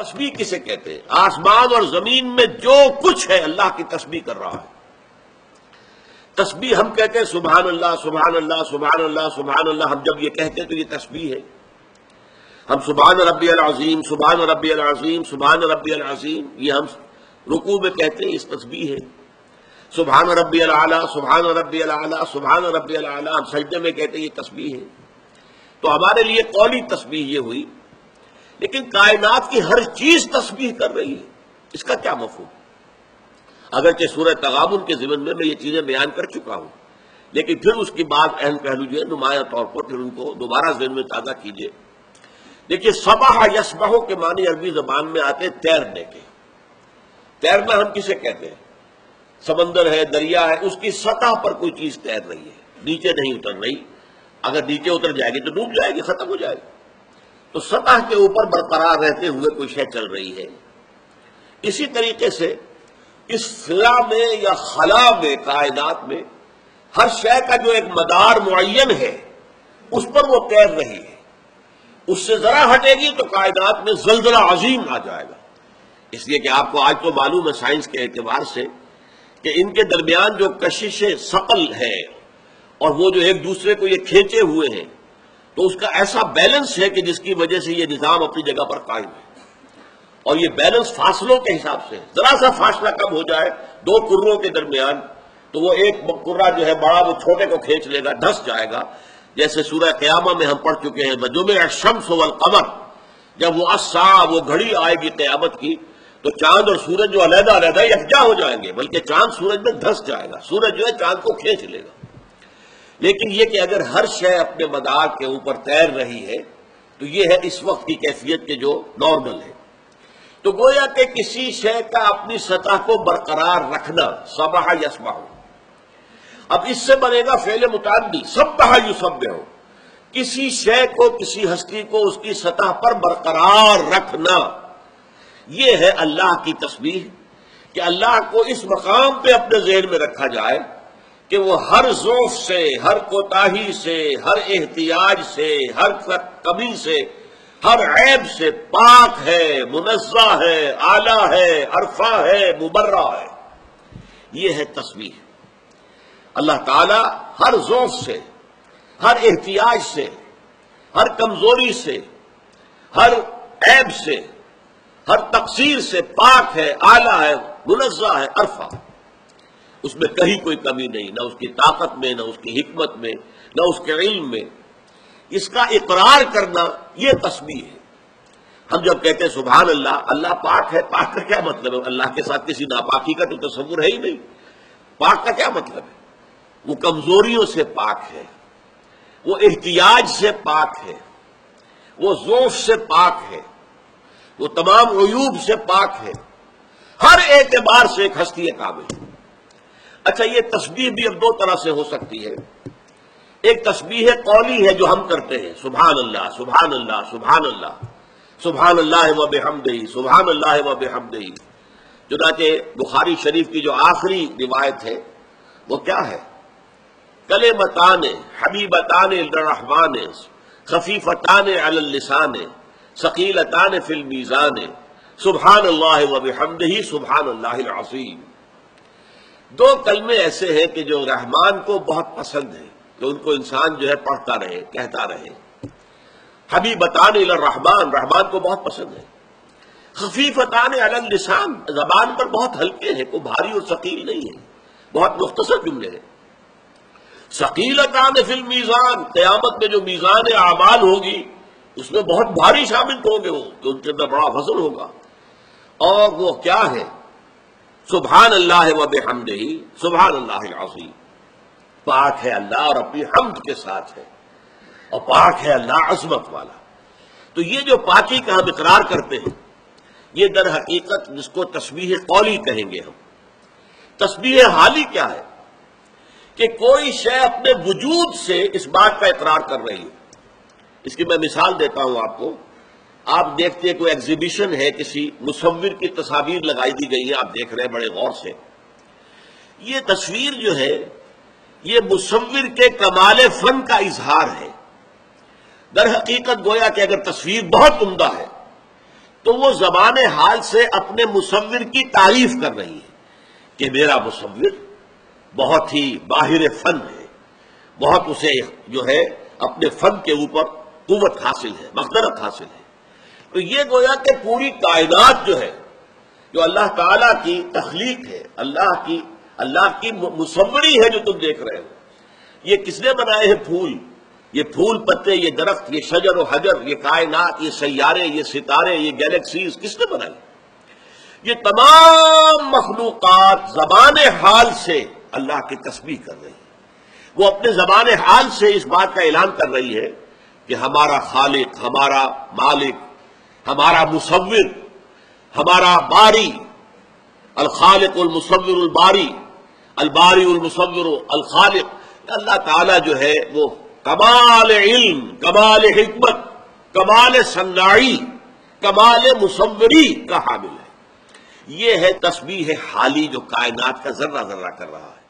تسبیح کسے کہتے ہیں؟ آسمان اور زمین میں جو کچھ ہے اللہ کی تسبیح کر رہا ہے۔ تسبیح ہم کہتے ہیں سبحان اللہ سبحان اللہ سبحان اللہ سبحان اللہ، ہم جب یہ کہتے ہیں تو یہ تسبیح ہے۔ ہم سبحان ربی العظیم سبحان ربی العظیم سبحان ربی العظیم، یہ ہم رکوع میں کہتے ہیں، اس تسبیح ہے۔ سبحان ربی العلیٰ سبحان ربی العلیٰ سبحان ربی العلیٰ، ہم سجدے میں کہتے ہیں، یہ تسبیح ہے۔ تو ہمارے لیے قولی تسبیح یہ ہوئی، لیکن کائنات کی ہر چیز تسبیح کر رہی ہے، اس کا کیا مفہوم؟ اگرچہ سورہ تغابن کے ضمن میں یہ چیزیں بیان کر چکا ہوں، لیکن پھر اس کی بعد اہم پہلو جو ہے نمایاں طور پر پھر ان کو دوبارہ ذہن میں تازہ کیجیے۔ دیکھیے سبح یسبح کے معنی عربی زبان میں آتے ہیں تیرنے کے۔ تیرنا ہم کسے کہتے ہیں؟ سمندر ہے، دریا ہے، اس کی سطح پر کوئی چیز تیر رہی ہے، نیچے نہیں اتر رہی۔ اگر نیچے اتر جائے گی تو ڈوب جائے گی، ختم ہو جائے گی۔ تو سطح کے اوپر برقرار رہتے ہوئے کوئی شے چل رہی ہے۔ اسی طریقے سے اس فضا میں یا خلا میں، کائنات میں ہر شے کا جو ایک مدار معین ہے اس پر وہ تیر رہی ہے۔ اس سے ذرا ہٹے گی تو کائنات میں زلزلہ عظیم آ جائے گا۔ اس لیے کہ آپ کو آج تو معلوم ہے سائنس کے اعتبار سے کہ ان کے درمیان جو کشش ثقل ہے اور وہ جو ایک دوسرے کو یہ کھینچے ہوئے ہیں، تو اس کا ایسا بیلنس ہے کہ جس کی وجہ سے یہ نظام اپنی جگہ پر قائم ہے۔ اور یہ بیلنس فاصلوں کے حساب سے، ذرا سا فاصلہ کم ہو جائے دو کروں کے درمیان تو وہ ایک کرہ جو ہے بڑا وہ چھوٹے کو کھینچ لے گا، دھس جائے گا۔ جیسے سورہ قیامہ میں ہم پڑھ چکے ہیں وَجُمِعَ الشَّمْسُ وَالْقَمَرُ، جب وہ الساعہ وہ گھڑی آئے گی قیامت کی تو چاند اور سورج جو علیحدہ علیحدہ یکجا ہو جائیں گے، بلکہ چاند سورج میں دھس جائے گا، سورج جو ہے چاند کو کھینچ لے گا۔ لیکن یہ کہ اگر ہر شے اپنے مدار کے اوپر تیر رہی ہے تو یہ ہے اس وقت کی کیفیت کے جو نارمل ہے۔ تو گویا کہ کسی شے کا اپنی سطح کو برقرار رکھنا، سبح یسبح۔ اب اس سے بنے گا فعل متعدی، سبح یسبح، کسی شے کو، کسی ہستی کو اس کی سطح پر برقرار رکھنا۔ یہ ہے اللہ کی تسبیح، کہ اللہ کو اس مقام پہ اپنے ذہن میں رکھا جائے کہ وہ ہر ضعف سے، ہر کوتاہی سے، ہر احتیاج سے، ہر کمی سے، ہر عیب سے پاک ہے، منزہ ہے، اعلیٰ ہے، عرفہ ہے، مبرہ ہے۔ یہ ہے تسبیح۔ اللہ تعالی ہر ضعف سے، ہر احتیاج سے، ہر کمزوری سے، ہر عیب سے، ہر تقصیر سے پاک ہے، اعلیٰ ہے، منزہ ہے، عرفہ۔ اس میں کہیں کوئی کمی نہیں، نہ اس کی طاقت میں، نہ اس کی حکمت میں، نہ اس کے علم میں۔ اس کا اقرار کرنا یہ تسبیح ہے۔ ہم جب کہتے ہیں سبحان اللہ، اللہ پاک ہے، پاک کا کیا مطلب ہے؟ اللہ کے ساتھ کسی ناپاکی کا تو تصور ہے ہی نہیں۔ پاک کا کیا مطلب ہے؟ وہ کمزوریوں سے پاک ہے، وہ احتیاج سے پاک ہے، وہ ضعف سے پاک ہے، وہ تمام عیوب سے پاک ہے، ہر اعتبار سے ایک ہستی کامل ہے۔ اچھا، یہ تسبیح بھی اب دو طرح سے ہو سکتی ہے۔ ایک تسبیح قولی ہے جو ہم کرتے ہیں، سبحان اللہ سبحان اللہ سبحان اللہ سبحان اللہ و بحمدہ سبحان اللہ و بحمدہ۔ چنانچہ بخاری شریف کی جو آخری روایت ہے وہ کیا ہے؟ کلمتان حبیبتان للرحمن خفیفتان علی اللسان ثقیلتان فی المیزان سبحان اللہ و بحمدہ سبحان اللہ العظیم۔ دو کلمے ایسے ہیں کہ جو رحمان کو بہت پسند ہیں، کہ ان کو انسان جو ہے پڑھتا رہے، کہتا رہے۔ حبیبتان الی الرحمن، رحمان کو بہت پسند ہے۔ خفیفتان علی اللسان، زبان پر بہت ہلکے ہیں، کوئی بھاری اور ثقیل نہیں ہے، بہت مختصر جملے ہیں۔ ثقیلتان فی المیزان، قیامت میں جو میزان اعمال ہوگی اس میں بہت بھاری شامل ہوں گے وہ، کہ ان کے اندر بڑا وزن ہوگا۔ اور وہ کیا ہے؟ سبحان اللہ و بحمدہ سبحان اللہ العظیم۔ پاک ہے اللہ اور اپنی حمد کے ساتھ ہے، اور پاک ہے اللہ عظمت والا۔ تو یہ جو پاکی کا ہم اقرار کرتے ہیں، یہ در حقیقت جس کو تسبیح قولی کہیں گے ہم۔ تسبیح حالی کیا ہے؟ کہ کوئی شے اپنے وجود سے اس بات کا اقرار کر رہی ہے۔ اس کی میں مثال دیتا ہوں آپ کو۔ آپ دیکھتے ہیں کوئی ایگزیبیشن ہے، کسی مصور کی تصاویر لگائی دی گئی ہے، آپ دیکھ رہے ہیں بڑے غور سے۔ یہ تصویر جو ہے یہ مصور کے کمال فن کا اظہار ہے۔ در حقیقت گویا کہ اگر تصویر بہت عمدہ ہے تو وہ زبان حال سے اپنے مصور کی تعریف کر رہی ہے کہ میرا مصور بہت ہی ماہر فن ہے، بہت اسے جو ہے اپنے فن کے اوپر قوت حاصل ہے، مقدرت حاصل ہے۔ تو یہ گویا کہ پوری کائنات جو ہے، جو اللہ تعالیٰ کی تخلیق ہے، اللہ کی مصوری ہے جو تم دیکھ رہے ہو، یہ کس نے بنائے ہیں؟ پھول، یہ پھول پتے، یہ درخت، یہ شجر و حجر، یہ کائنات، یہ سیارے، یہ ستارے، یہ گیلیکسیز کس نے بنائی؟ یہ تمام مخلوقات زبان حال سے اللہ کی تسبیح کر رہی ہے۔ وہ اپنے زبان حال سے اس بات کا اعلان کر رہی ہے کہ ہمارا خالق، ہمارا مالک، ہمارا مصور، ہمارا باری، الخالق المصور الباری، الباری المصور الخالق، اللہ تعالیٰ جو ہے وہ کمال علم، کمال حکمت، کمال صناعی، کمال مصوری کا حامل ہے۔ یہ ہے تسبیح حالی جو کائنات کا ذرہ ذرہ کر رہا ہے۔